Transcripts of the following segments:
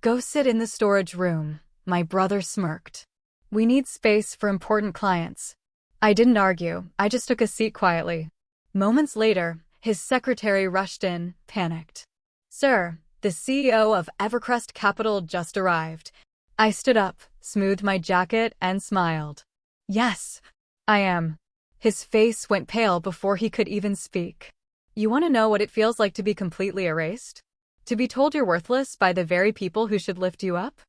Go sit in the storage room, my brother smirked. We need space for important clients. I didn't argue, I just took a seat quietly. Moments later, his secretary rushed in, panicked. Sir, the CEO of Evercrest Capital just arrived. I stood up, smoothed my jacket, and smiled. Yes, I am. His face went pale before he could even speak. You want to know what it feels like to be completely erased? To be told you're worthless by the very people who should lift you up?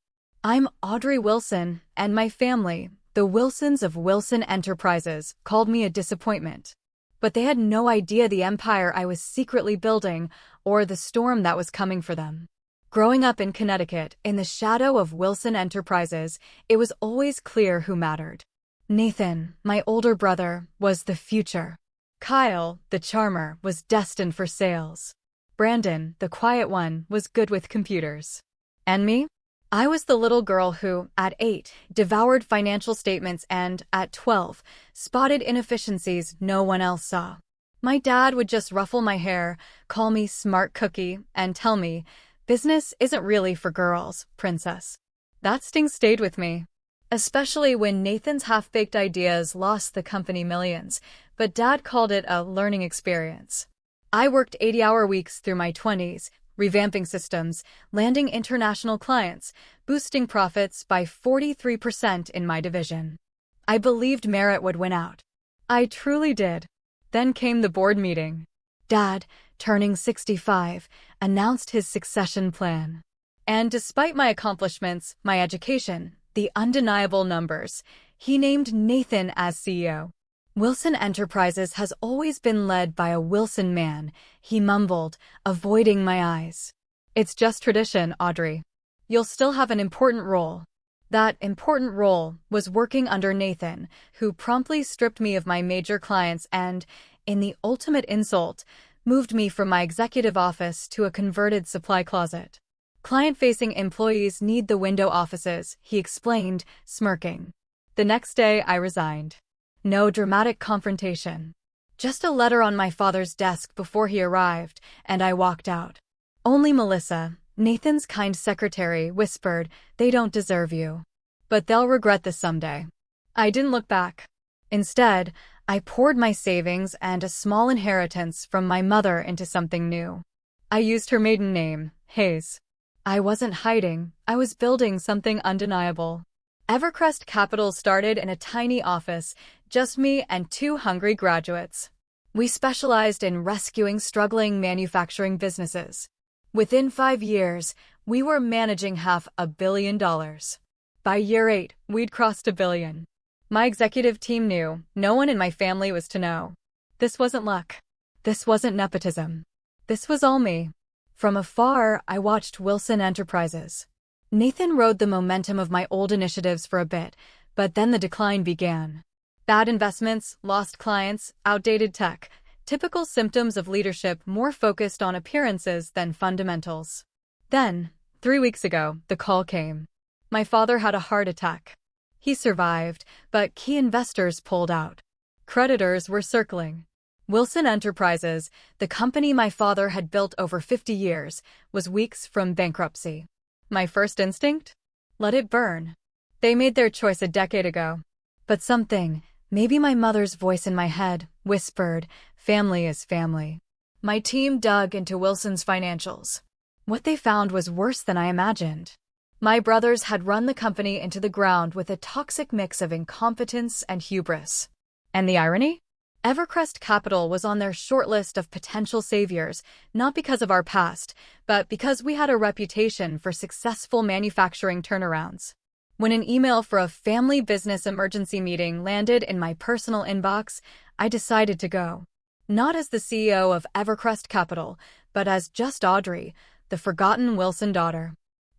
I'm Audrey Wilson, and my family, the Wilsons of Wilson Enterprises, called me a disappointment. But they had no idea the empire I was secretly building or the storm that was coming for them. Growing up in Connecticut, in the shadow of Wilson Enterprises, it was always clear who mattered. Nathan, my older brother, was the future. Kyle, the charmer, was destined for sales. Brandon, the quiet one, was good with computers. And me? I was the little girl who, at 8, devoured financial statements and, at 12, spotted inefficiencies no one else saw. My dad would just ruffle my hair, call me smart cookie, and tell me, business isn't really for girls, princess. That sting stayed with me. Especially when Nathan's half-baked ideas lost the company millions, but Dad called it a learning experience. I worked 80-hour weeks through my 20s, revamping systems, landing international clients, boosting profits by 43% in my division. I believed merit would win out. I truly did. Then came the board meeting. Dad, turning 65, announced his succession plan. And despite my accomplishments, my education, the undeniable numbers, he named Nathan as CEO. Wilson Enterprises has always been led by a Wilson man, he mumbled, avoiding my eyes. It's just tradition, Audrey. You'll still have an important role. That important role was working under Nathan, who promptly stripped me of my major clients and, in the ultimate insult, moved me from my executive office to a converted supply closet. Client-facing employees need the window offices, he explained, smirking. The next day, I resigned. No dramatic confrontation. Just a letter on my father's desk before he arrived, and I walked out. Only Melissa, Nathan's kind secretary, whispered, "They don't deserve you. But they'll regret this someday." I didn't look back. Instead, I poured my savings and a small inheritance from my mother into something new. I used her maiden name, Hayes. I wasn't hiding, I was building something undeniable. Evercrest Capital started in a tiny office, just me and 2 hungry graduates. We specialized in rescuing struggling manufacturing businesses. Within 5 years, we were managing $500 million. By year 8, we'd crossed $1 billion. My executive team knew, no one in my family was to know. This wasn't luck. This wasn't nepotism. This was all me. From afar, I watched Wilson Enterprises. Nathan rode the momentum of my old initiatives for a bit, but then the decline began. Bad investments, lost clients, outdated tech, typical symptoms of leadership more focused on appearances than fundamentals. Then, 3 weeks ago, the call came. My father had a heart attack. He survived, but key investors pulled out. Creditors were circling. Wilson Enterprises, the company my father had built over 50 years, was weeks from bankruptcy. My first instinct? Let it burn. They made their choice a decade ago. But something, maybe my mother's voice in my head, whispered, family is family. My team dug into Wilson's financials. What they found was worse than I imagined. My brothers had run the company into the ground with a toxic mix of incompetence and hubris. And the irony? Evercrest Capital was on their short list of potential saviors, not because of our past, but because we had a reputation for successful manufacturing turnarounds. When an email for a family business emergency meeting landed in my personal inbox, I decided to go. Not as the CEO of Evercrest Capital, but as just Audrey, the forgotten Wilson daughter.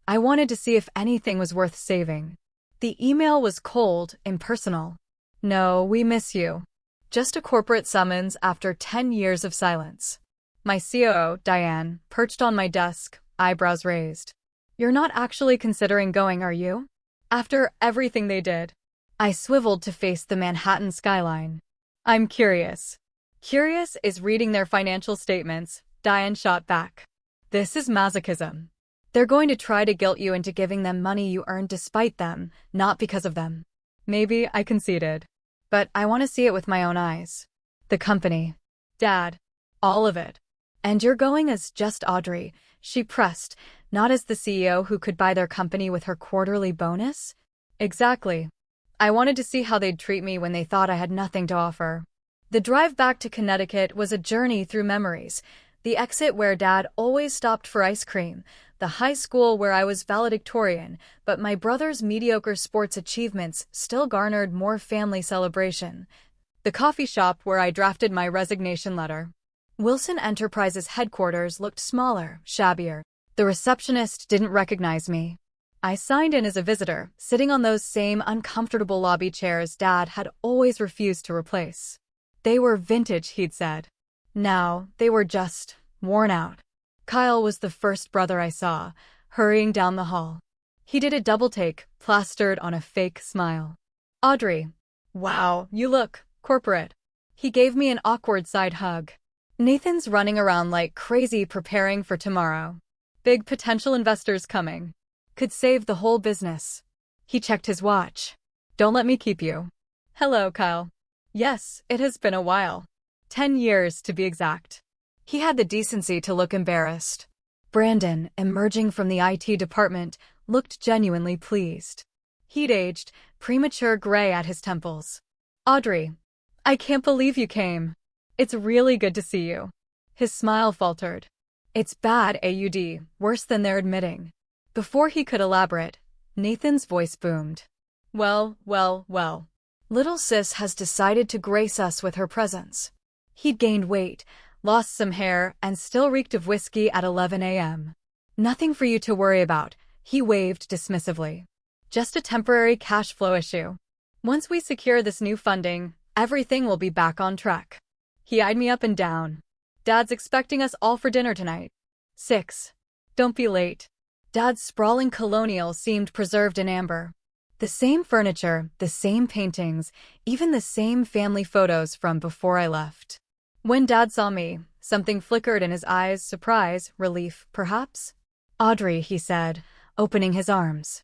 I wanted to see if anything was worth saving. The email was cold, impersonal. No, we miss you. Just a corporate summons after 10 years of silence. My COO, Diane, perched on my desk, eyebrows raised. You're not actually considering going, are you? After everything they did. I swiveled to face the Manhattan skyline. I'm curious. Curious is reading their financial statements, Diane shot back. This is masochism. They're going to try to guilt you into giving them money you earned despite them, not because of them. Maybe I conceded. But I want to see it with my own eyes. The company. Dad. All of it. And you're going as just Audrey, she pressed, not as the CEO who could buy their company with her quarterly bonus? Exactly. I wanted to see how they'd treat me when they thought I had nothing to offer. The drive back to Connecticut was a journey through memories. The exit where Dad always stopped for ice cream, the high school where I was valedictorian, but my brother's mediocre sports achievements still garnered more family celebration. The coffee shop where I drafted my resignation letter. Wilson Enterprises headquarters looked smaller, shabbier. The receptionist didn't recognize me. I signed in as a visitor, sitting on those same uncomfortable lobby chairs Dad had always refused to replace. They were vintage, he'd said. Now, they were just worn out. Kyle was the first brother I saw, hurrying down the hall. He did a double take, plastered on a fake smile. Audrey. Wow, you look corporate. He gave me an awkward side hug. Nathan's running around like crazy preparing for tomorrow. Big potential investors coming. Could save the whole business. He checked his watch. Don't let me keep you. Hello, Kyle. Yes, it has been a while. 10 years to be exact. He had the decency to look embarrassed. Brandon, emerging from the IT department, looked genuinely pleased. He'd aged, premature gray at his temples. Audrey. I can't believe you came. It's really good to see you. His smile faltered. It's bad, AUD, worse than they're admitting. Before he could elaborate, Nathan's voice boomed. Well. Little sis has decided to grace us with her presence. He'd gained weight, lost some hair, and still reeked of whiskey at 11 a.m. Nothing for you to worry about, he waved dismissively. Just a temporary cash flow issue. Once we secure this new funding, everything will be back on track. He eyed me up and down. Dad's expecting us all for dinner tonight. 6. Don't be late. Dad's sprawling colonial seemed preserved in amber. The same furniture, the same paintings, even the same family photos from before I left. When Dad saw me, something flickered in his eyes, surprise, relief, perhaps? Audrey, he said, opening his arms.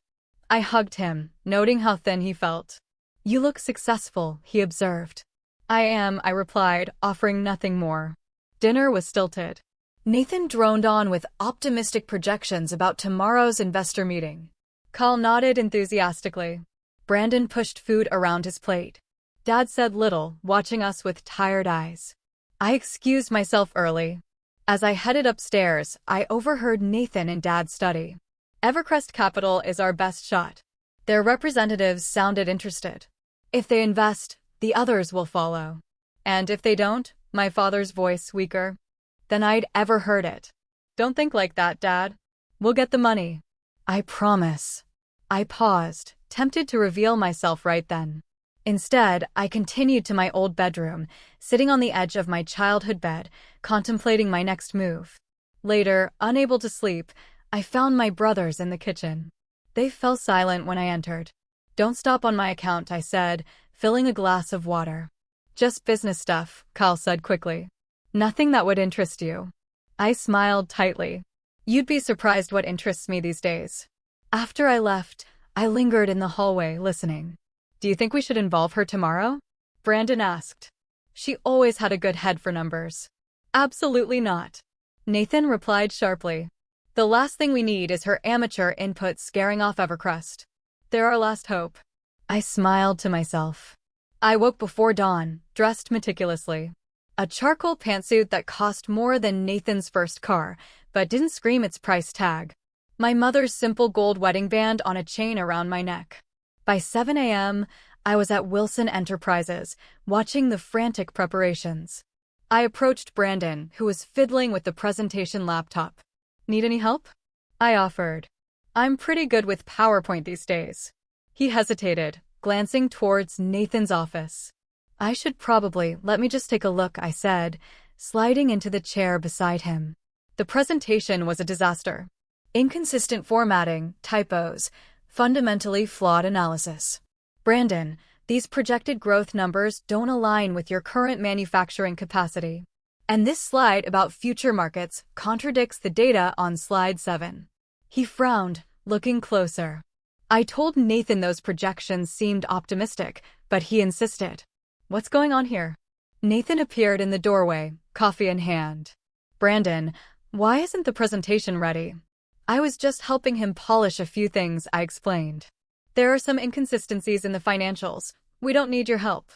I hugged him, noting how thin he felt. You look successful, he observed. I am, I replied, offering nothing more. Dinner was stilted. Nathan droned on with optimistic projections about tomorrow's investor meeting. Kyle nodded enthusiastically. Brandon pushed food around his plate. Dad said little, watching us with tired eyes. I excused myself early. As I headed upstairs, I overheard Nathan in Dad's study. Evercrest Capital is our best shot. Their representatives sounded interested. If they invest, the others will follow. And if they don't, my father's voice weaker, than I'd ever heard it. Don't think like that, Dad. We'll get the money. I promise. I paused, tempted to reveal myself right then. Instead, I continued to my old bedroom, sitting on the edge of my childhood bed, contemplating my next move. Later, unable to sleep, I found my brothers in the kitchen. They fell silent when I entered. Don't stop on my account, I said, filling a glass of water. Just business stuff, Kyle said quickly. Nothing that would interest you. I smiled tightly. You'd be surprised what interests me these days. After I left, I lingered in the hallway, listening. Do you think we should involve her tomorrow? Brandon asked. She always had a good head for numbers. Absolutely not. Nathan replied sharply. The last thing we need is her amateur input scaring off Evercrest. They're our last hope. I smiled to myself. I woke before dawn, dressed meticulously. A charcoal pantsuit that cost more than Nathan's first car, but didn't scream its price tag. My mother's simple gold wedding band on a chain around my neck. By 7 a.m., I was at Wilson Enterprises, watching the frantic preparations. I approached Brandon, who was fiddling with the presentation laptop. Need any help? I offered. I'm pretty good with PowerPoint these days. He hesitated, glancing towards Nathan's office. I should probably let me just take a look, I said, sliding into the chair beside him. The presentation was a disaster. Inconsistent formatting, typos, fundamentally flawed analysis. Brandon, these projected growth numbers don't align with your current manufacturing capacity. And this slide about future markets contradicts the data on slide 7. He frowned, looking closer. I told Nathan those projections seemed optimistic, but he insisted. What's going on here? Nathan appeared in the doorway, coffee in hand. Brandon, why isn't the presentation ready? I was just helping him polish a few things, I explained. There are some inconsistencies in the financials. We don't need your help.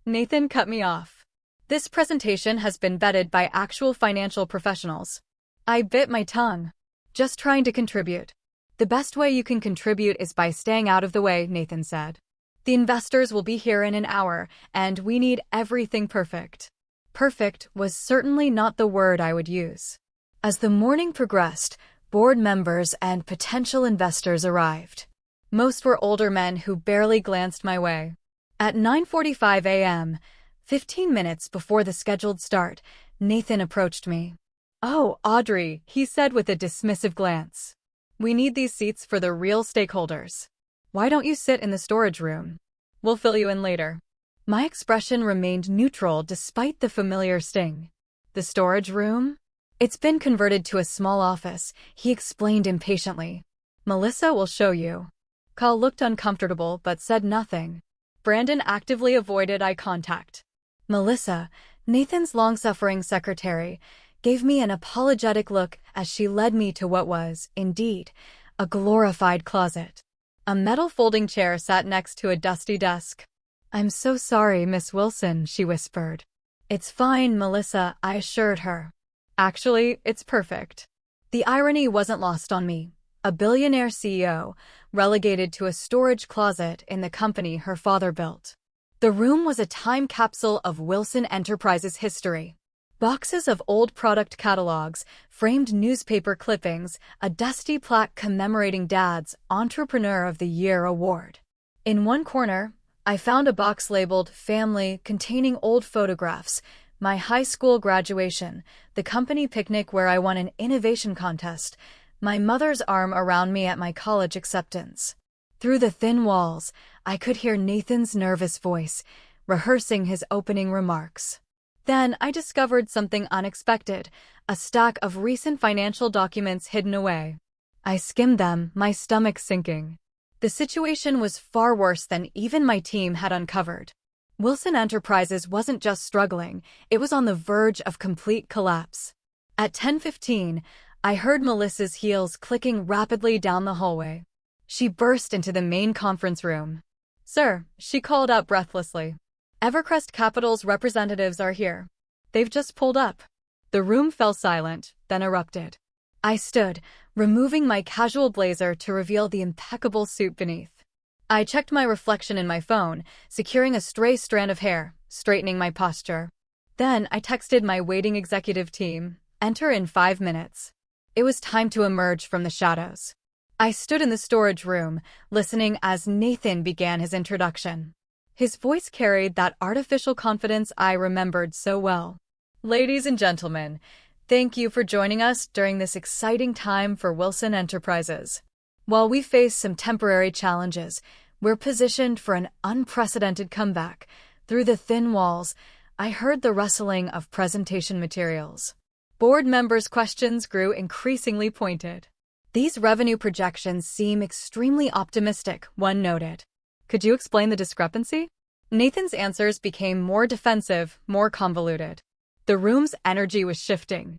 Nathan cut me off. This presentation has been vetted by actual financial professionals. I bit my tongue. Just trying to contribute. The best way you can contribute is by staying out of the way, Nathan said. The investors will be here in an hour, and we need everything perfect. Perfect was certainly not the word I would use. As the morning progressed, board members and potential investors arrived. Most were older men who barely glanced my way. At 9:45 a.m., 15 minutes before the scheduled start, Nathan approached me. "Oh, Audrey," he said with a dismissive glance. "We need these seats for the real stakeholders. Why don't you sit in the storage room? We'll fill you in later." My expression remained neutral despite the familiar sting. The storage room? It's been converted to a small office, he explained impatiently. Melissa will show you. Cal looked uncomfortable but said nothing. Brandon actively avoided eye contact. Melissa, Nathan's long-suffering secretary, gave me an apologetic look as she led me to what was, indeed, a glorified closet. A metal folding chair sat next to a dusty desk. "I'm so sorry, Miss Wilson," she whispered. "It's fine, Melissa," I assured her. "Actually, it's perfect." The irony wasn't lost on me. A billionaire CEO, relegated to a storage closet in the company her father built. The room was a time capsule of Wilson Enterprises history. Boxes of old product catalogs, framed newspaper clippings, a dusty plaque commemorating Dad's Entrepreneur of the Year award. In one corner, I found a box labeled Family containing old photographs, my high school graduation, the company picnic where I won an innovation contest, my mother's arm around me at my college acceptance. Through the thin walls, I could hear Nathan's nervous voice, rehearsing his opening remarks. Then I discovered something unexpected, a stack of recent financial documents hidden away. I skimmed them, my stomach sinking. The situation was far worse than even my team had uncovered. Wilson Enterprises wasn't just struggling, it was on the verge of complete collapse. At 10:15, I heard Melissa's heels clicking rapidly down the hallway. She burst into the main conference room. "Sir," she called out breathlessly. "Evercrest Capital's representatives are here. They've just pulled up." The room fell silent, then erupted. I stood, removing my casual blazer to reveal the impeccable suit beneath. I checked my reflection in my phone, securing a stray strand of hair, straightening my posture. Then I texted my waiting executive team, "Enter in 5 minutes." It was time to emerge from the shadows. I stood in the storage room, listening as Nathan began his introduction. His voice carried that artificial confidence I remembered so well. "Ladies and gentlemen, thank you for joining us during this exciting time for Wilson Enterprises. While we face some temporary challenges, we're positioned for an unprecedented comeback." Through the thin walls, I heard the rustling of presentation materials. Board members' questions grew increasingly pointed. "These revenue projections seem extremely optimistic," one noted. "Could you explain the discrepancy?" Nathan's answers became more defensive, more convoluted. The room's energy was shifting.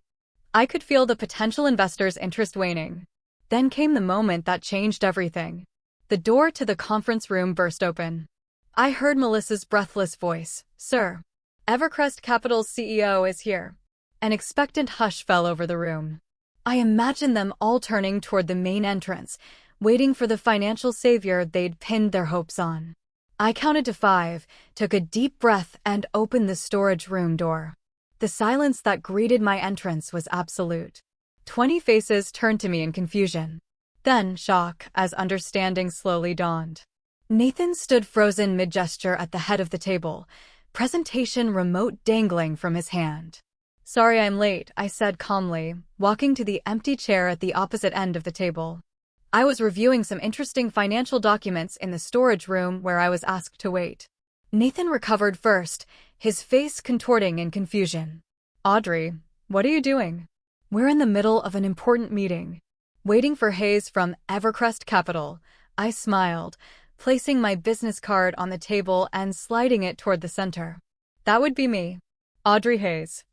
I could feel the potential investors' interest waning. Then came the moment that changed everything. The door to the conference room burst open. I heard Melissa's breathless voice, "Sir, Evercrest Capital's CEO is here." An expectant hush fell over the room. I imagined them all turning toward the main entrance, waiting for the financial savior they'd pinned their hopes on. I counted to 5, took a deep breath, and opened the storage room door. The silence that greeted my entrance was absolute. 20 faces turned to me in confusion. Then shock as understanding slowly dawned. Nathan stood frozen mid-gesture at the head of the table, presentation remote dangling from his hand. "Sorry I'm late," I said calmly, walking to the empty chair at the opposite end of the table. I was reviewing some interesting financial documents in the storage room where I was asked to wait. Nathan recovered first, his face contorting in confusion. "Audrey, what are you doing?" "We're in the middle of an important meeting." Waiting for Hayes from Evercrest Capital, I smiled, placing my business card on the table and sliding it toward the center. That would be me. Audrey Hayes.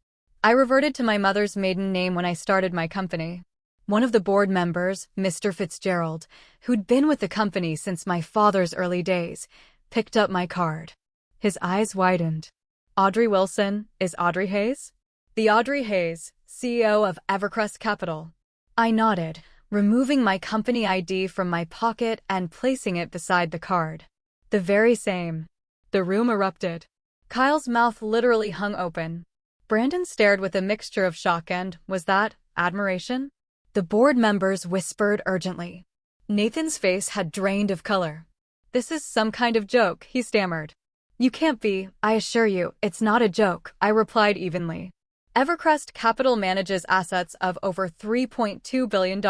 I reverted to my mother's maiden name when I started my company. One of the board members, Mr. Fitzgerald, who'd been with the company since my father's early days, picked up my card. His eyes widened. Audrey Wilson is Audrey Hayes? The Audrey Hayes, CEO of Evercrest Capital. I nodded, removing my company ID from my pocket and placing it beside the card. The very same. The room erupted. Kyle's mouth literally hung open. Brandon stared with a mixture of shock and, was that, admiration? The board members whispered urgently. Nathan's face had drained of color. This is some kind of joke, he stammered. You can't be, I assure you, it's not a joke, I replied evenly. Evercrest Capital manages assets of over $3.2 billion.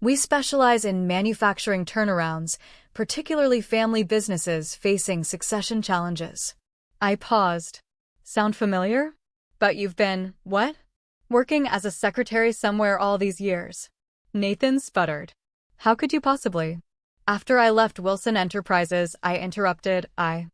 We specialize in manufacturing turnarounds, particularly family businesses facing succession challenges. I paused. Sound familiar? But you've been, what? Working as a secretary somewhere all these years. Nathan sputtered. How could you possibly? After I left Wilson Enterprises, I interrupted, I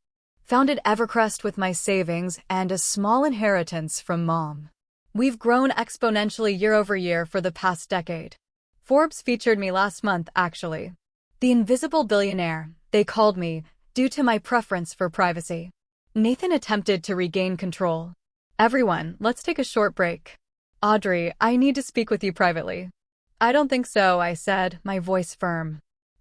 founded Evercrest with my savings and a small inheritance from Mom. We've grown exponentially year over year for the past decade. Forbes featured me last month, actually. The invisible billionaire, they called me, due to my preference for privacy. Nathan attempted to regain control. Everyone, let's take a short break. Audrey, I need to speak with you privately. I don't think so, I said, my voice firm.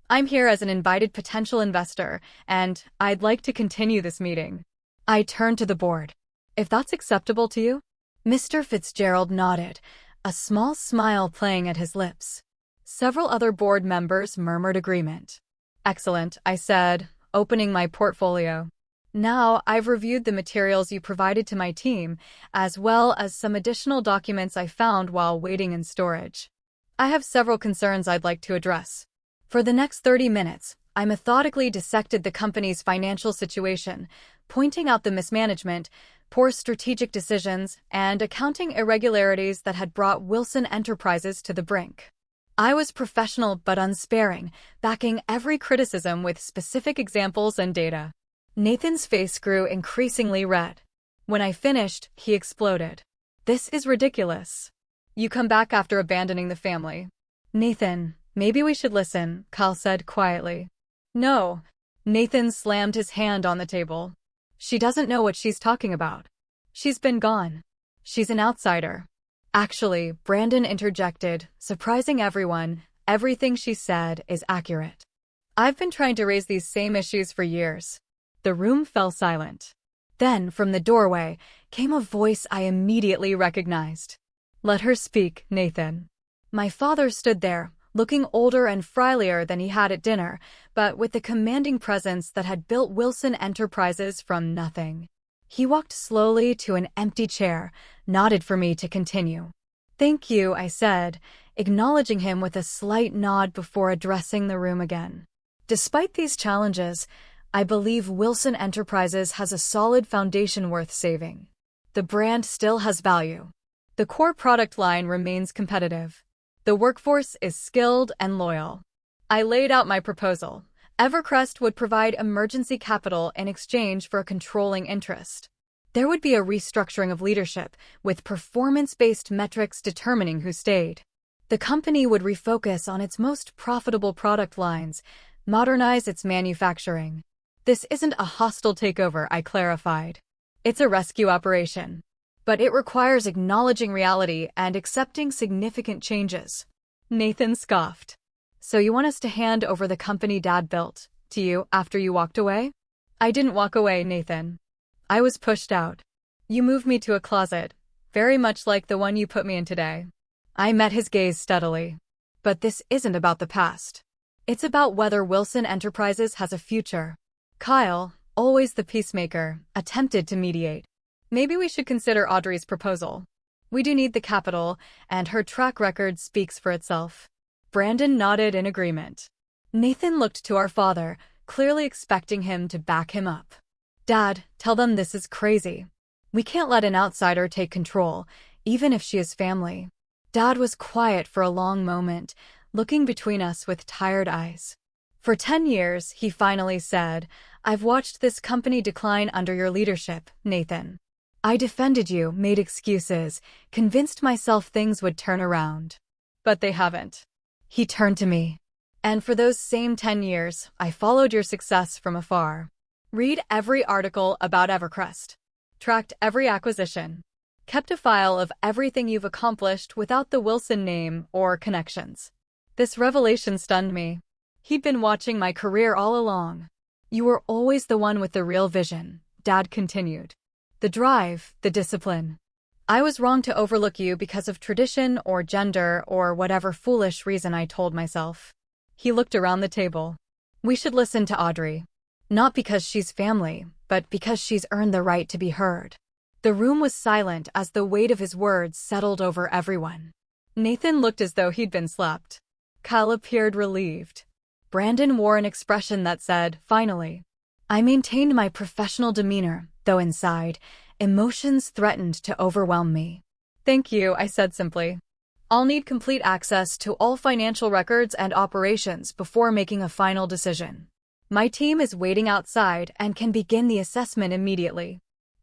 I'm here as an invited potential investor, and I'd like to continue this meeting. I turned to the board. If that's acceptable to you? Mr. Fitzgerald nodded, a small smile playing at his lips. Several other board members murmured agreement. Excellent, I said, opening my portfolio. Now, I've reviewed the materials you provided to my team, as well as some additional documents I found while waiting in storage. I have several concerns I'd like to address. For the next 30 minutes, I methodically dissected the company's financial situation, pointing out the mismanagement, poor strategic decisions, and accounting irregularities that had brought Wilson Enterprises to the brink. I was professional but unsparing, backing every criticism with specific examples and data. Nathan's face grew increasingly red. When I finished, he exploded. This is ridiculous. You come back after abandoning the family. Nathan, maybe we should listen, Kyle said quietly. No. Nathan slammed his hand on the table. She doesn't know what she's talking about. She's been gone. She's an outsider. Actually, Brandon interjected, surprising everyone, everything she said is accurate. I've been trying to raise these same issues for years. The room fell silent. Then, from the doorway, came a voice I immediately recognized. Let her speak, Nathan. My father stood there, looking older and frielier than he had at dinner, but with the commanding presence that had built Wilson Enterprises from nothing. He walked slowly to an empty chair, nodded for me to continue. Thank you, I said, acknowledging him with a slight nod before addressing the room again. Despite these challenges, I believe Wilson Enterprises has a solid foundation worth saving. The brand still has value. The core product line remains competitive. The workforce is skilled and loyal. I laid out my proposal. Evercrest would provide emergency capital in exchange for a controlling interest. There would be a restructuring of leadership, with performance-based metrics determining who stayed. The company would refocus on its most profitable product lines, modernize its manufacturing. This isn't a hostile takeover, I clarified. It's a rescue operation. But it requires acknowledging reality and accepting significant changes. Nathan scoffed. So you want us to hand over the company Dad built to you after you walked away? I didn't walk away, Nathan. I was pushed out. You moved me to a closet, very much like the one you put me in today. I met his gaze steadily. But this isn't about the past. It's about whether Wilson Enterprises has a future. Kyle, always the peacemaker, attempted to mediate. Maybe we should consider Audrey's proposal. We do need the capital, and her track record speaks for itself. Brandon nodded in agreement. Nathan looked to our father, clearly expecting him to back him up. Dad, tell them this is crazy. We can't let an outsider take control, even if she is family. Dad was quiet for a long moment, looking between us with tired eyes. For 10 years, he finally said, I've watched this company decline under your leadership, Nathan. I defended you, made excuses, convinced myself things would turn around. But they haven't. He turned to me. And for those same 10 years, I followed your success from afar. Read every article about Evercrest. Tracked every acquisition. Kept a file of everything you've accomplished without the Wilson name or connections. This revelation stunned me. He'd been watching my career all along. You were always the one with the real vision, Dad continued. The drive, the discipline. I was wrong to overlook you because of tradition or gender or whatever foolish reason I told myself. He looked around the table. We should listen to Audrey. Not because she's family, but because she's earned the right to be heard. The room was silent as the weight of his words settled over everyone. Nathan looked as though he'd been slapped. Kyle appeared relieved. Brandon wore an expression that said, finally. I maintained my professional demeanor, though inside, emotions threatened to overwhelm me. Thank you, I said simply. I'll need complete access to all financial records and operations before making a final decision. My team is waiting outside and can begin the assessment immediately.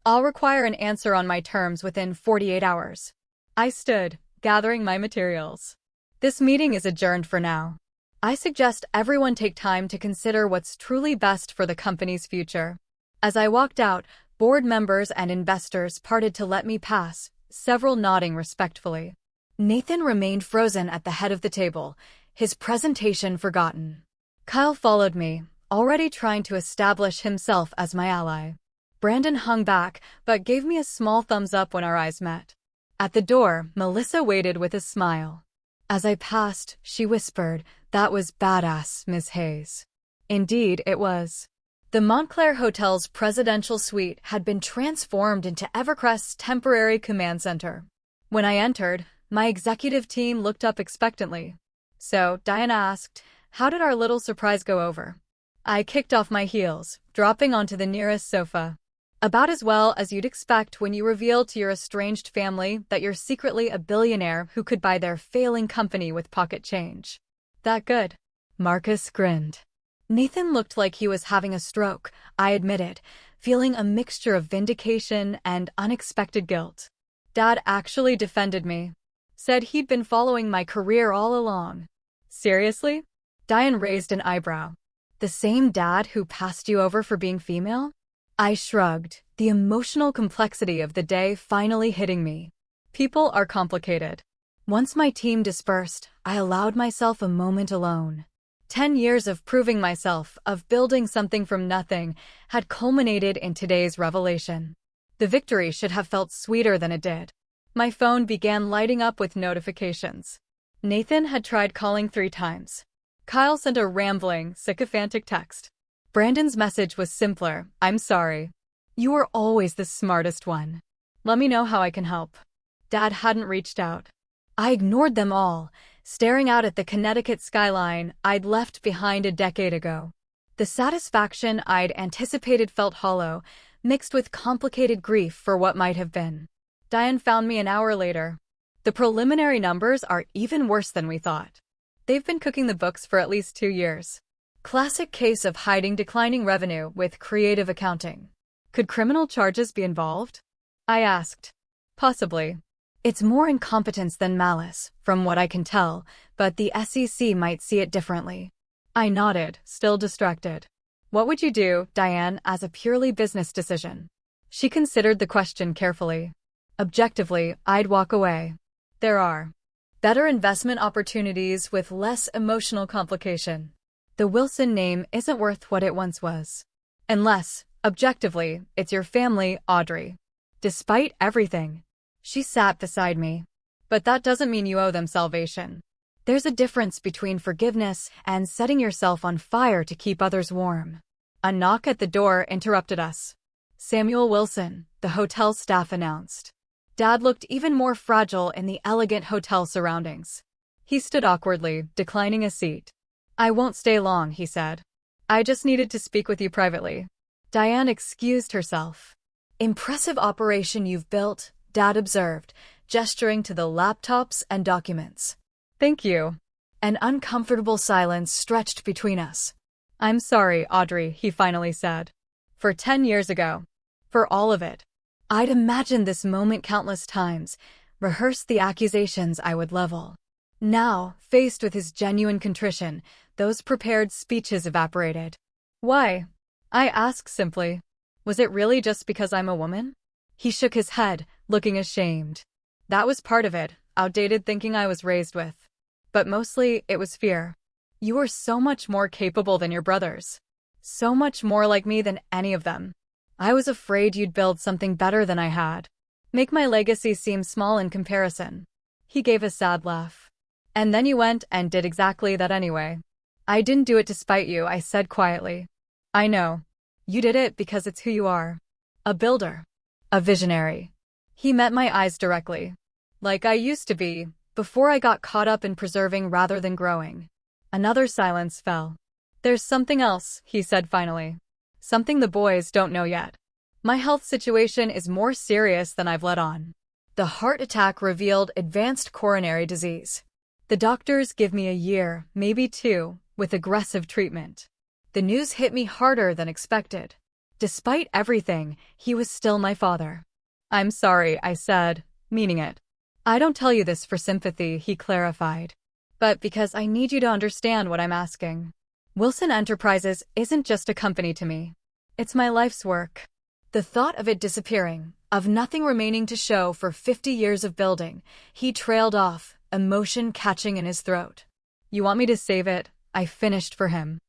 I'll require an answer on my terms within 48 hours. I stood, gathering my materials. This meeting is adjourned for now. I suggest everyone take time to consider what's truly best for the company's future. As I walked out, board members and investors parted to let me pass, several nodding respectfully. Nathan remained frozen at the head of the table, his presentation forgotten. Kyle followed me, already trying to establish himself as my ally. Brandon hung back, but gave me a small thumbs up when our eyes met. At the door, Melissa waited with a smile. As I passed, she whispered, "That was badass, Ms. Hayes." Indeed, it was. The Montclair Hotel's presidential suite had been transformed into Evercrest's temporary command center. When I entered, my executive team looked up expectantly. So, Diana asked, how did our little surprise go over? I kicked off my heels, dropping onto the nearest sofa. About as well as you'd expect when you reveal to your estranged family that you're secretly a billionaire who could buy their failing company with pocket change. That good? Marcus grinned. Nathan looked like he was having a stroke, I admitted, feeling a mixture of vindication and unexpected guilt. Dad actually defended me. Said he'd been following my career all along. Seriously? Diane raised an eyebrow. The same dad who passed you over for being female? I shrugged, the emotional complexity of the day finally hitting me. People are complicated. Once my team dispersed, I allowed myself a moment alone. 10 years of proving myself, of building something from nothing, had culminated in today's revelation. The victory should have felt sweeter than it did. My phone began lighting up with notifications. Nathan had tried calling 3 times. Kyle sent a rambling, sycophantic text. Brandon's message was simpler, I'm sorry. You were always the smartest one. Let me know how I can help. Dad hadn't reached out. I ignored them all, staring out at the Connecticut skyline I'd left behind a decade ago. The satisfaction I'd anticipated felt hollow, mixed with complicated grief for what might have been. Diane found me an hour later. The preliminary numbers are even worse than we thought. They've been cooking the books for at least 2 years. Classic case of hiding declining revenue with creative accounting. Could criminal charges be involved? I asked. Possibly. It's more incompetence than malice, from what I can tell, but the SEC might see it differently. I nodded, still distracted. What would you do, Diane, as a purely business decision? She considered the question carefully. Objectively, I'd walk away. There are better investment opportunities with less emotional complication. The Wilson name isn't worth what it once was. Unless, objectively, it's your family, Audrey. Despite everything. She sat beside me. But that doesn't mean you owe them salvation. There's a difference between forgiveness and setting yourself on fire to keep others warm. A knock at the door interrupted us. Samuel Wilson, the hotel staff announced. Dad looked even more fragile in the elegant hotel surroundings. He stood awkwardly, declining a seat. I won't stay long, he said. I just needed to speak with you privately. Diane excused herself. Impressive operation you've built, Dad observed, gesturing to the laptops and documents. Thank you. An uncomfortable silence stretched between us. "I'm sorry, Audrey," he finally said. "For 10 years ago. For all of it." I'd imagined this moment countless times, rehearsed the accusations I would level. Now, faced with his genuine contrition, those prepared speeches evaporated. "Why?" I asked simply. "Was it really just because I'm a woman?" He shook his head, looking ashamed. "That was part of it, outdated thinking I was raised with. But mostly, it was fear. You were so much more capable than your brothers. So much more like me than any of them. I was afraid you'd build something better than I had. Make my legacy seem small in comparison." He gave a sad laugh. "And then you went and did exactly that anyway." "I didn't do it to spite you," I said quietly. "I know. You did it because it's who you are. A builder. A visionary." He met my eyes directly. "Like I used to be, before I got caught up in preserving rather than growing." Another silence fell. "There's something else," he said finally. "Something the boys don't know yet. My health situation is more serious than I've let on. The heart attack revealed advanced coronary disease. The doctors give me a year, maybe 2, with aggressive treatment." The news hit me harder than expected. Despite everything, he was still my father. "I'm sorry," I said, meaning it. "I don't tell you this for sympathy," he clarified, "but because I need you to understand what I'm asking. Wilson Enterprises isn't just a company to me. It's my life's work." The thought of it disappearing, of nothing remaining to show for 50 years of building, he trailed off, emotion catching in his throat. "You want me to save it?" I finished for him.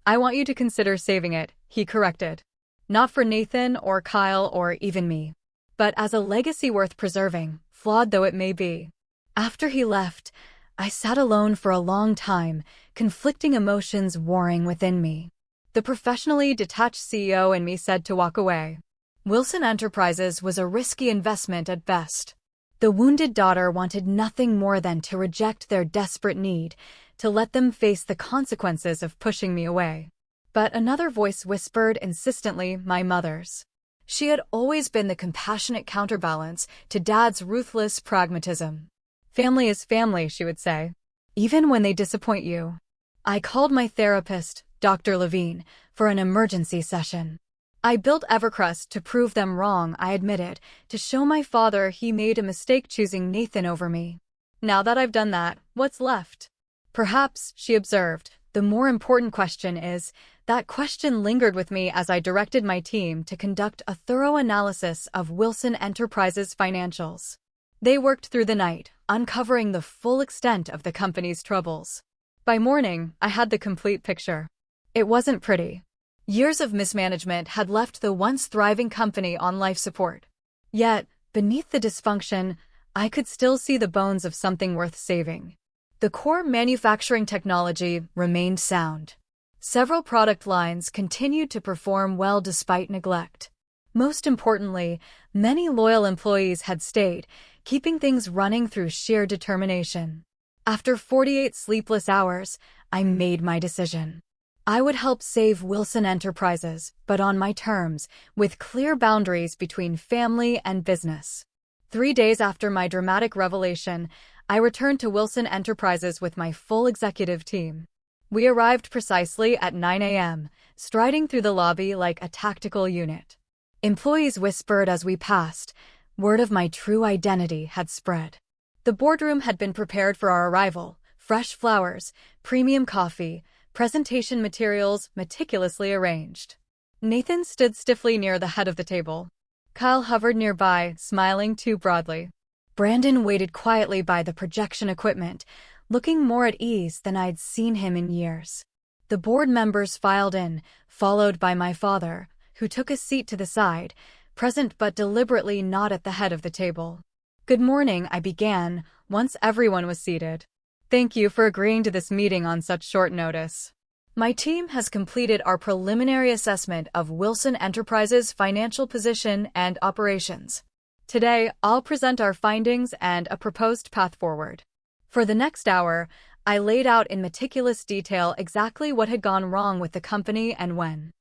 "I want you to consider saving it," he corrected. "Not for Nathan or Kyle or even me, but as a legacy worth preserving, flawed though it may be." After he left, I sat alone for a long time, conflicting emotions warring within me. The professionally detached CEO in me said to walk away. Wilson Enterprises was a risky investment at best. The wounded daughter wanted nothing more than to reject their desperate need, to let them face the consequences of pushing me away. But another voice whispered insistently, my mother's. She had always been the compassionate counterbalance to Dad's ruthless pragmatism. "Family is family," she would say, "even when they disappoint you." I called my therapist, Dr. Levine, for an emergency session. I built Evercrest to prove them wrong, I admitted, to show my father he made a mistake choosing Nathan over me. "Now that I've done that, what's left?" "Perhaps," she observed, "the more important question is." That question lingered with me as I directed my team to conduct a thorough analysis of Wilson Enterprises' financials. They worked through the night, uncovering the full extent of the company's troubles. By morning, I had the complete picture. It wasn't pretty. Years of mismanagement had left the once thriving company on life support. Yet, beneath the dysfunction, I could still see the bones of something worth saving. The core manufacturing technology remained sound. Several product lines continued to perform well despite neglect. Most importantly, many loyal employees had stayed, keeping things running through sheer determination. After 48 sleepless hours, I made my decision. I would help save Wilson Enterprises, but on my terms, with clear boundaries between family and business. 3 days after my dramatic revelation, I returned to Wilson Enterprises with my full executive team. We arrived precisely at 9 a.m., striding through the lobby like a tactical unit. Employees whispered as we passed. Word of my true identity had spread. The boardroom had been prepared for our arrival. Fresh flowers, premium coffee, presentation materials meticulously arranged. Nathan stood stiffly near the head of the table. Kyle hovered nearby, smiling too broadly. Brandon waited quietly by the projection equipment, looking more at ease than I'd seen him in years. The board members filed in, followed by my father, who took a seat to the side, present but deliberately not at the head of the table. "Good morning," I began, once everyone was seated. "Thank you for agreeing to this meeting on such short notice. My team has completed our preliminary assessment of Wilson Enterprises' financial position and operations. Today, I'll present our findings and a proposed path forward." For the next hour, I laid out in meticulous detail exactly what had gone wrong with the company and when.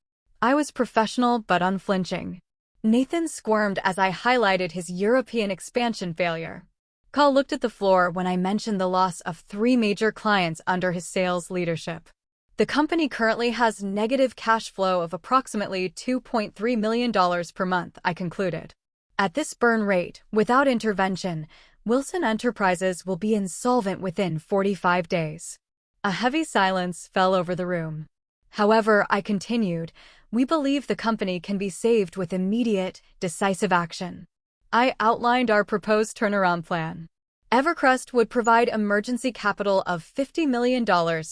I was professional but unflinching. Nathan squirmed as I highlighted his European expansion failure. Kyle looked at the floor when I mentioned the loss of 3 major clients under his sales leadership. The company currently has negative cash flow of approximately $2.3 million per month, I concluded. At this burn rate, without intervention, Wilson Enterprises will be insolvent within 45 days. A heavy silence fell over the room. However, I continued, we believe the company can be saved with immediate, decisive action. I outlined our proposed turnaround plan. Evercrest would provide emergency capital of $50 million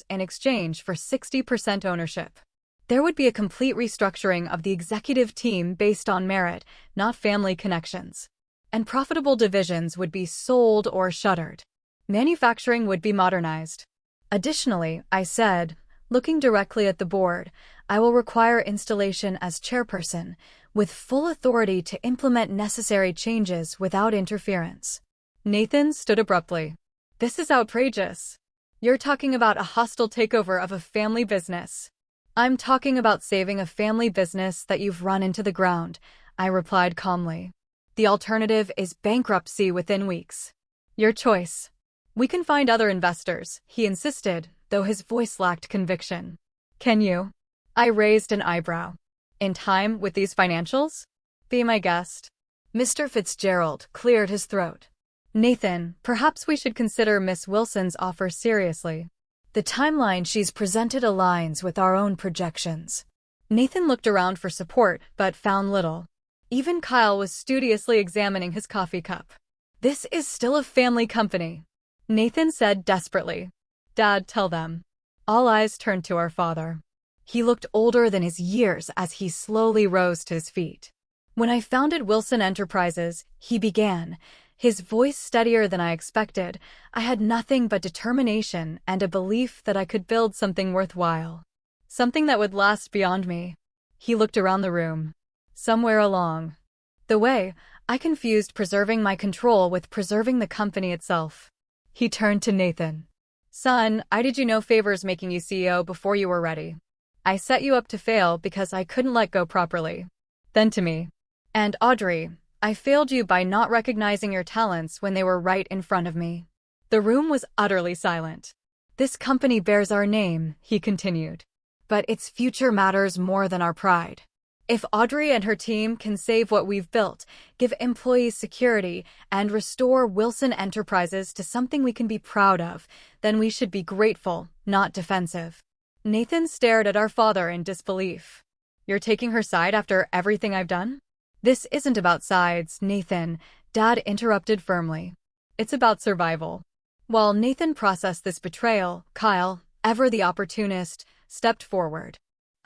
in exchange for 60% ownership. There would be a complete restructuring of the executive team based on merit, not family connections. And profitable divisions would be sold or shuttered. Manufacturing would be modernized. Additionally, I said, looking directly at the board, I will require installation as chairperson, with full authority to implement necessary changes without interference. Nathan stood abruptly. This is outrageous. You're talking about a hostile takeover of a family business. I'm talking about saving a family business that you've run into the ground, I replied calmly. The alternative is bankruptcy within weeks. Your choice. We can find other investors, he insisted, though his voice lacked conviction. Can you? I raised an eyebrow. In time with these financials? Be my guest. Mr. Fitzgerald cleared his throat. Nathan, perhaps we should consider Miss Wilson's offer seriously. The timeline she's presented aligns with our own projections. Nathan looked around for support, but found little. Even Kyle was studiously examining his coffee cup. This is still a family company, Nathan said desperately. Dad, tell them. All eyes turned to our father. He looked older than his years as he slowly rose to his feet. When I founded Wilson Enterprises, he began, his voice steadier than I expected. I had nothing but determination and a belief that I could build something worthwhile. Something that would last beyond me. He looked around the room. Somewhere along the way, I confused preserving my control with preserving the company itself. He turned to Nathan. Son, I did you no favors making you CEO before you were ready. I set you up to fail because I couldn't let go properly. Then to me. And Audrey, I failed you by not recognizing your talents when they were right in front of me. The room was utterly silent. This company bears our name, he continued. But its future matters more than our pride. If Audrey and her team can save what we've built, give employees security, and restore Wilson Enterprises to something we can be proud of, then we should be grateful, not defensive. Nathan stared at our father in disbelief. You're taking her side after everything I've done? This isn't about sides, Nathan, Dad interrupted firmly. It's about survival. While Nathan processed this betrayal, Kyle, ever the opportunist, stepped forward.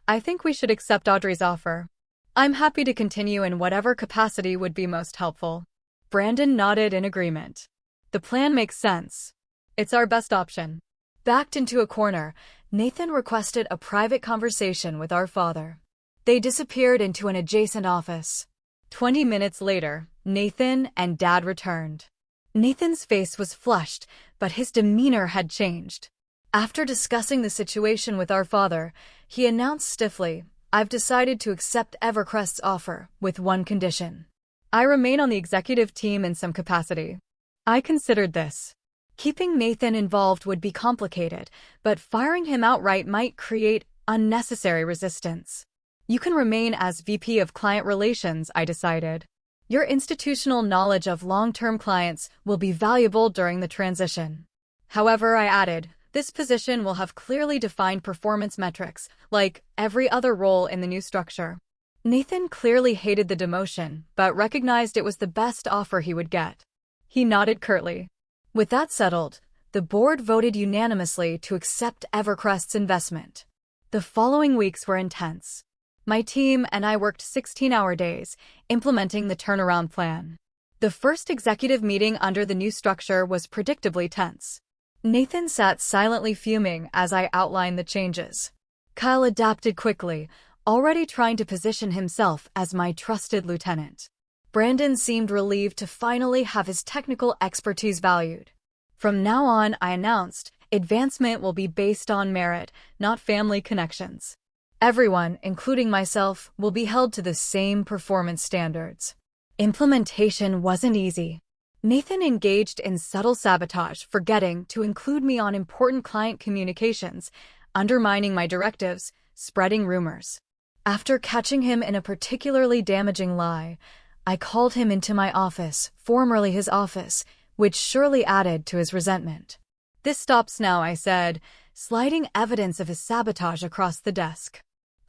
I think we should accept Audrey's offer. I'm happy to continue in whatever capacity would be most helpful. Brandon nodded in agreement. The plan makes sense. It's our best option. Backed into a corner, Nathan requested a private conversation with our father. They disappeared into an adjacent office. 20 minutes later, Nathan and Dad returned. Nathan's face was flushed, but his demeanor had changed. After discussing the situation with our father, he announced stiffly, I've decided to accept Evercrest's offer, with one condition. I remain on the executive team in some capacity. I considered this. Keeping Nathan involved would be complicated, but firing him outright might create unnecessary resistance. You can remain as VP of Client Relations, I decided. Your institutional knowledge of long-term clients will be valuable during the transition. However, I added, this position will have clearly defined performance metrics, like every other role in the new structure. Nathan clearly hated the demotion, but recognized it was the best offer he would get. He nodded curtly. With that settled, the board voted unanimously to accept Evercrest's investment. The following weeks were intense. My team and I worked 16-hour days, implementing the turnaround plan. The first executive meeting under the new structure was predictably tense. Nathan sat silently fuming as I outlined the changes. Kyle adapted quickly, already trying to position himself as my trusted lieutenant. Brandon seemed relieved to finally have his technical expertise valued. From now on, I announced, advancement will be based on merit, not family connections. Everyone, including myself, will be held to the same performance standards. Implementation wasn't easy. Nathan engaged in subtle sabotage, forgetting to include me on important client communications, undermining my directives, spreading rumors. After catching him in a particularly damaging lie, I called him into my office, formerly his office, which surely added to his resentment. "This stops now," I said, sliding evidence of his sabotage across the desk.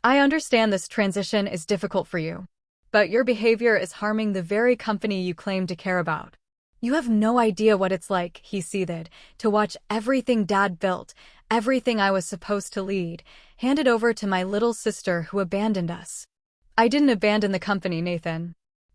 "I understand this transition is difficult for you, but your behavior is harming the very company you claim to care about. You have no idea what it's like," he seethed, "to watch everything Dad built, everything I was supposed to lead, handed over to my little sister who abandoned us." "I didn't abandon the company, Nathan.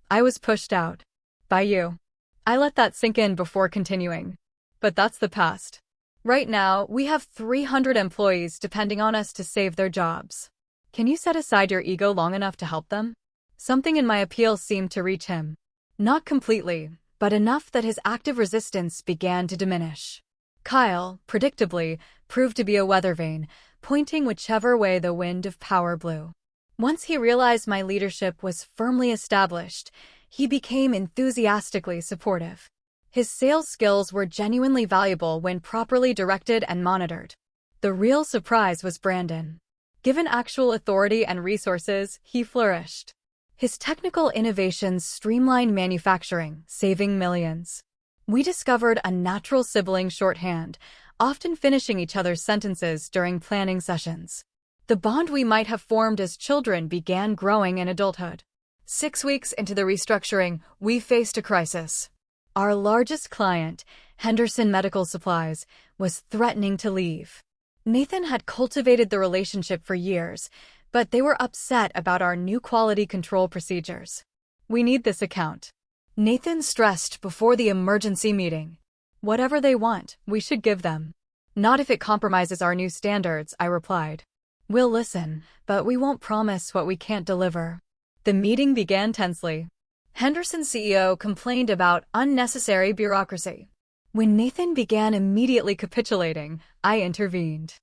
I was pushed out. By you." I let that sink in before continuing. "But that's the past. Right now, we have 300 employees depending on us to save their jobs. Can you set aside your ego long enough to help them?" Something in my appeal seemed to reach him. Not completely, but enough that his active resistance began to diminish. Kyle, predictably, proved to be a weather vane, pointing whichever way the wind of power blew. Once he realized my leadership was firmly established, he became enthusiastically supportive. His sales skills were genuinely valuable when properly directed and monitored. The real surprise was Brandon. Given actual authority and resources, he flourished. His technical innovations streamlined manufacturing, saving millions. We discovered a natural sibling shorthand, often finishing each other's sentences during planning sessions. The bond we might have formed as children began growing in adulthood. 6 weeks into the restructuring, we faced a crisis. Our largest client, Henderson Medical Supplies, was threatening to leave. Nathan had cultivated the relationship for years, but they were upset about our new quality control procedures. "We need this account," Nathan stressed before the emergency meeting. "Whatever they want, we should give them." "Not if it compromises our new standards," I replied. "We'll listen, but we won't promise what we can't deliver." The meeting began tensely. Henderson's CEO complained about unnecessary bureaucracy. When Nathan began immediately capitulating, I intervened.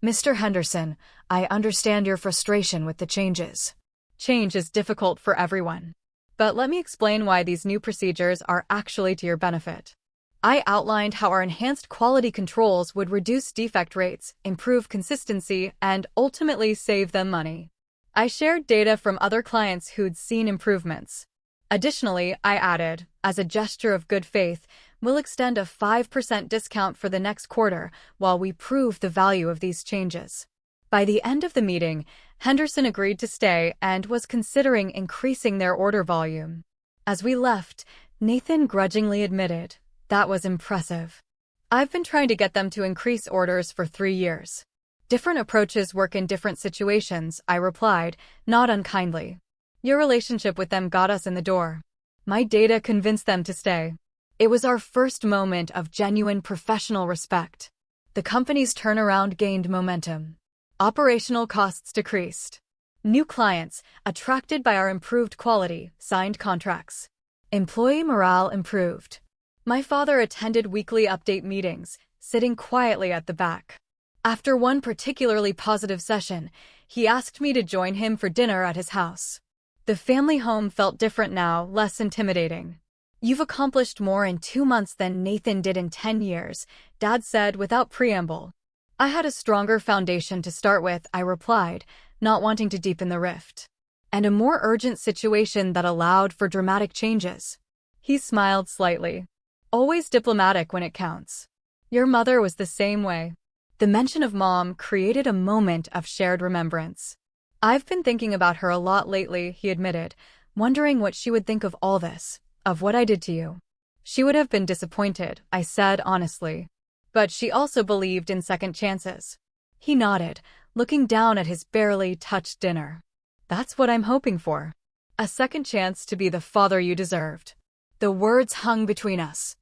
"Mr. Henderson, I understand your frustration with the changes. Change is difficult for everyone. But let me explain why these new procedures are actually to your benefit." I outlined how our enhanced quality controls would reduce defect rates, improve consistency, and ultimately save them money. I shared data from other clients who'd seen improvements. Additionally, I added, as a gesture of good faith, we'll extend a 5% discount for the next quarter while we prove the value of these changes. By the end of the meeting, Henderson agreed to stay and was considering increasing their order volume. As we left, Nathan grudgingly admitted, "That was impressive. I've been trying to get them to increase orders for 3 years. Different approaches work in different situations," I replied, not unkindly. "Your relationship with them got us in the door. My data convinced them to stay." It was our first moment of genuine professional respect. The company's turnaround gained momentum. Operational costs decreased. New clients, attracted by our improved quality, signed contracts. Employee morale improved. My father attended weekly update meetings, sitting quietly at the back. After one particularly positive session, he asked me to join him for dinner at his house. The family home felt different now, less intimidating. "You've accomplished more in 2 months than Nathan did in 10 years, Dad said without preamble. I had a stronger foundation to start with, I replied, not wanting to deepen the rift. And a more urgent situation that allowed for dramatic changes. He smiled slightly. Always diplomatic when it counts. Your mother was the same way. The mention of Mom created a moment of shared remembrance. I've been thinking about her a lot lately, he admitted, wondering what she would think of all this, of what I did to you. She would have been disappointed, I said honestly. But she also believed in second chances. He nodded, looking down at his barely touched dinner. That's what I'm hoping for. A second chance to be the father you deserved. The words hung between us.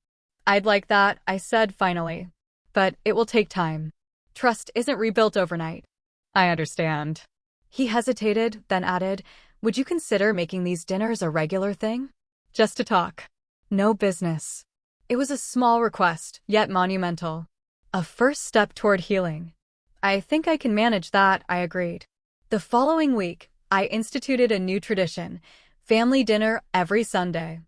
I'd like that, I said finally. But it will take time. Trust isn't rebuilt overnight. I understand. He hesitated, then added, would you consider making these dinners a regular thing? Just to talk. No business. It was a small request, yet monumental. A first step toward healing. I think I can manage that, I agreed. The following week, I instituted a new tradition, family dinner every Sunday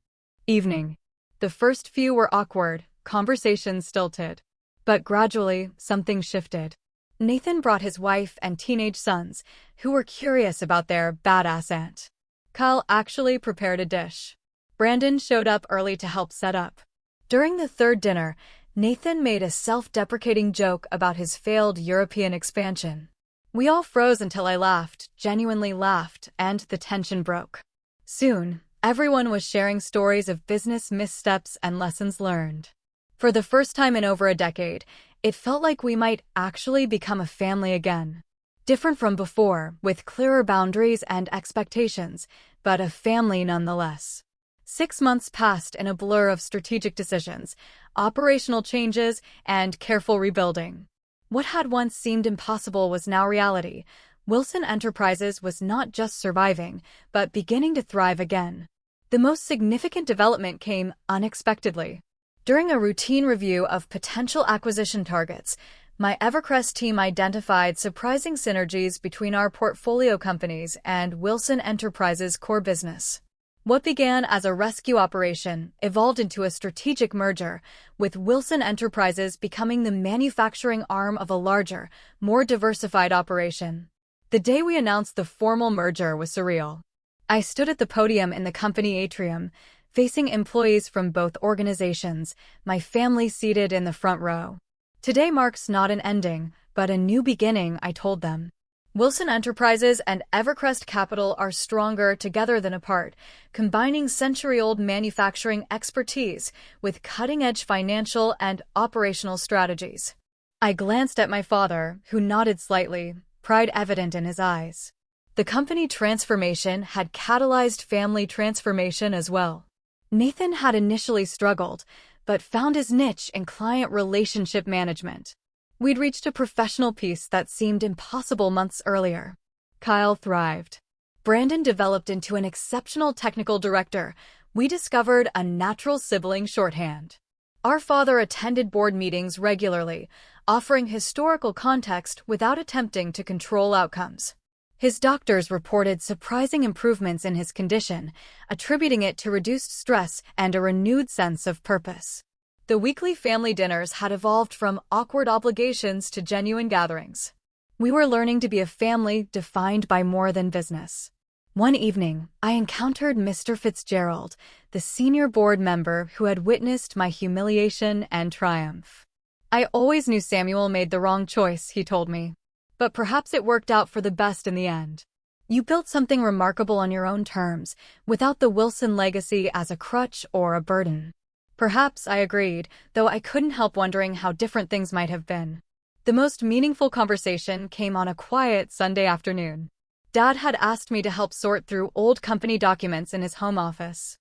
evening. The first few were awkward, conversations stilted. But gradually, something shifted. Nathan brought his wife and teenage sons, who were curious about their badass aunt. Kyle actually prepared a dish. Brandon showed up early to help set up. During the third dinner, Nathan made a self-deprecating joke about his failed European expansion. We all froze until I laughed, genuinely laughed, and the tension broke. Soon, everyone was sharing stories of business missteps and lessons learned. For the first time in over a decade, it felt like we might actually become a family again. Different from before, with clearer boundaries and expectations, but a family nonetheless. 6 months passed in a blur of strategic decisions, operational changes, and careful rebuilding. What had once seemed impossible was now reality. Wilson Enterprises was not just surviving, but beginning to thrive again. The most significant development came unexpectedly. During a routine review of potential acquisition targets, my Evercrest team identified surprising synergies between our portfolio companies and Wilson Enterprises' core business. What began as a rescue operation evolved into a strategic merger, with Wilson Enterprises becoming the manufacturing arm of a larger, more diversified operation. The day we announced the formal merger was surreal. I stood at the podium in the company atrium, facing employees from both organizations, my family seated in the front row. Today marks not an ending, but a new beginning, I told them. Wilson Enterprises and Evercrest Capital are stronger together than apart, combining century-old manufacturing expertise with cutting-edge financial and operational strategies. I glanced at my father, who nodded slightly, pride evident in his eyes. The company transformation had catalyzed family transformation as well. Nathan had initially struggled, but found his niche in client relationship management. We'd reached a professional peace that seemed impossible months earlier. Kyle thrived. Brandon developed into an exceptional technical director. We discovered a natural sibling shorthand. Our father attended board meetings regularly, offering historical context without attempting to control outcomes. His doctors reported surprising improvements in his condition, attributing it to reduced stress and a renewed sense of purpose. The weekly family dinners had evolved from awkward obligations to genuine gatherings. We were learning to be a family defined by more than business. One evening, I encountered Mr. Fitzgerald, the senior board member who had witnessed my humiliation and triumph. I always knew Samuel made the wrong choice, he told me. But perhaps it worked out for the best in the end. You built something remarkable on your own terms, without the Wilson legacy as a crutch or a burden. Perhaps, I agreed, though I couldn't help wondering how different things might have been. The most meaningful conversation came on a quiet Sunday afternoon. Dad had asked me to help sort through old company documents in his home office.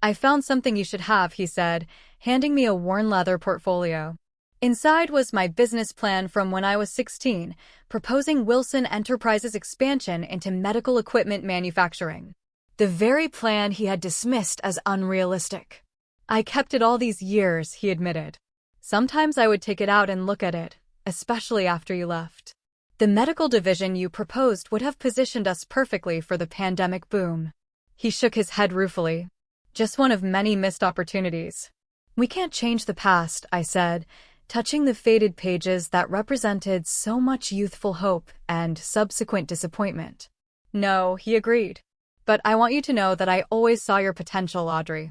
I found something you should have, he said, handing me a worn leather portfolio. Inside was my business plan from when I was 16, proposing Wilson Enterprises' expansion into medical equipment manufacturing. The very plan he had dismissed as unrealistic. I kept it all these years, he admitted. Sometimes I would take it out and look at it, especially after you left. The medical division you proposed would have positioned us perfectly for the pandemic boom. He shook his head ruefully. Just one of many missed opportunities. We can't change the past, I said, touching the faded pages that represented so much youthful hope and subsequent disappointment. No, he agreed. But I want you to know that I always saw your potential, Audrey.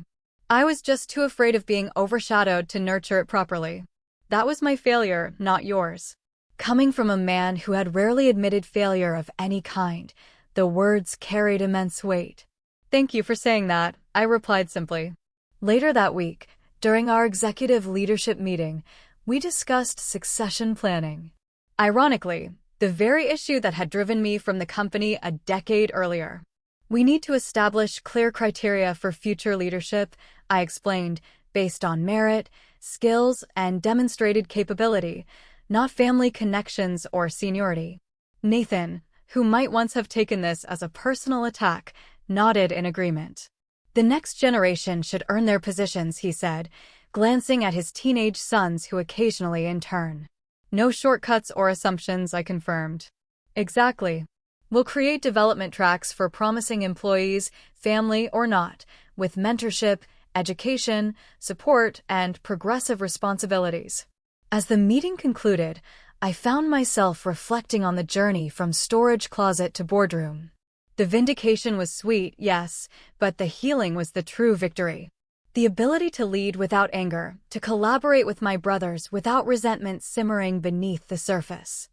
I was just too afraid of being overshadowed to nurture it properly. That was my failure, not yours. Coming from a man who had rarely admitted failure of any kind, the words carried immense weight. Thank you for saying that, I replied simply. Later that week, during our executive leadership meeting, we discussed succession planning. Ironically, the very issue that had driven me from the company a decade earlier. We need to establish clear criteria for future leadership, I explained, based on merit, skills, and demonstrated capability, not family connections or seniority. Nathan, who might once have taken this as a personal attack, nodded in agreement. The next generation should earn their positions, he said, glancing at his teenage sons who occasionally intern. No shortcuts or assumptions, I confirmed. Exactly. We'll create development tracks for promising employees, family or not, with mentorship, education, support, and progressive responsibilities. As the meeting concluded, I found myself reflecting on the journey from storage closet to boardroom. The vindication was sweet, yes, but the healing was the true victory. The ability to lead without anger, to collaborate with my brothers without resentment simmering beneath the surface.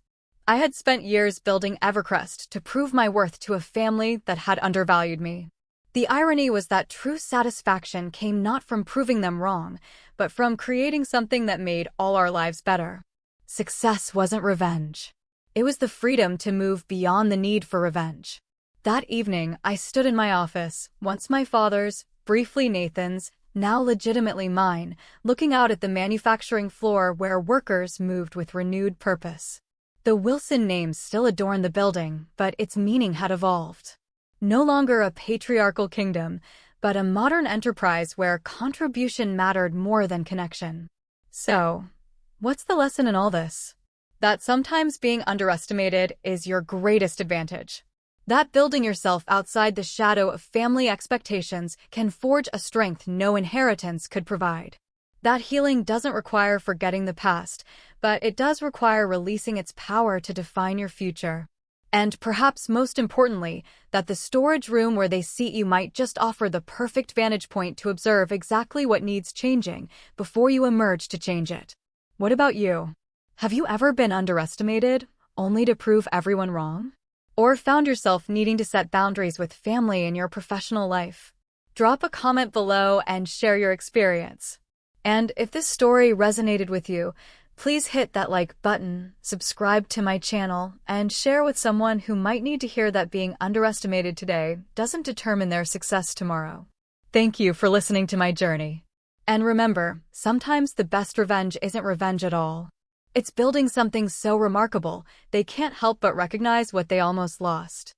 I had spent years building Evercrest to prove my worth to a family that had undervalued me. The irony was that true satisfaction came not from proving them wrong, but from creating something that made all our lives better. Success wasn't revenge. It was the freedom to move beyond the need for revenge. That evening, I stood in my office, once my father's, briefly Nathan's, now legitimately mine, looking out at the manufacturing floor where workers moved with renewed purpose. The Wilson name still adorned the building, but its meaning had evolved. No longer a patriarchal kingdom, but a modern enterprise where contribution mattered more than connection. So, what's the lesson in all this? That sometimes being underestimated is your greatest advantage. That building yourself outside the shadow of family expectations can forge a strength no inheritance could provide. That healing doesn't require forgetting the past, but it does require releasing its power to define your future. And perhaps most importantly, that the storage room where they seat you might just offer the perfect vantage point to observe exactly what needs changing before you emerge to change it. What about you? Have you ever been underestimated, only to prove everyone wrong? Or found yourself needing to set boundaries with family in your professional life? Drop a comment below and share your experience. And if this story resonated with you, please hit that like button, subscribe to my channel, and share with someone who might need to hear that being underestimated today doesn't determine their success tomorrow. Thank you for listening to my journey. And remember, sometimes the best revenge isn't revenge at all. It's building something so remarkable, they can't help but recognize what they almost lost.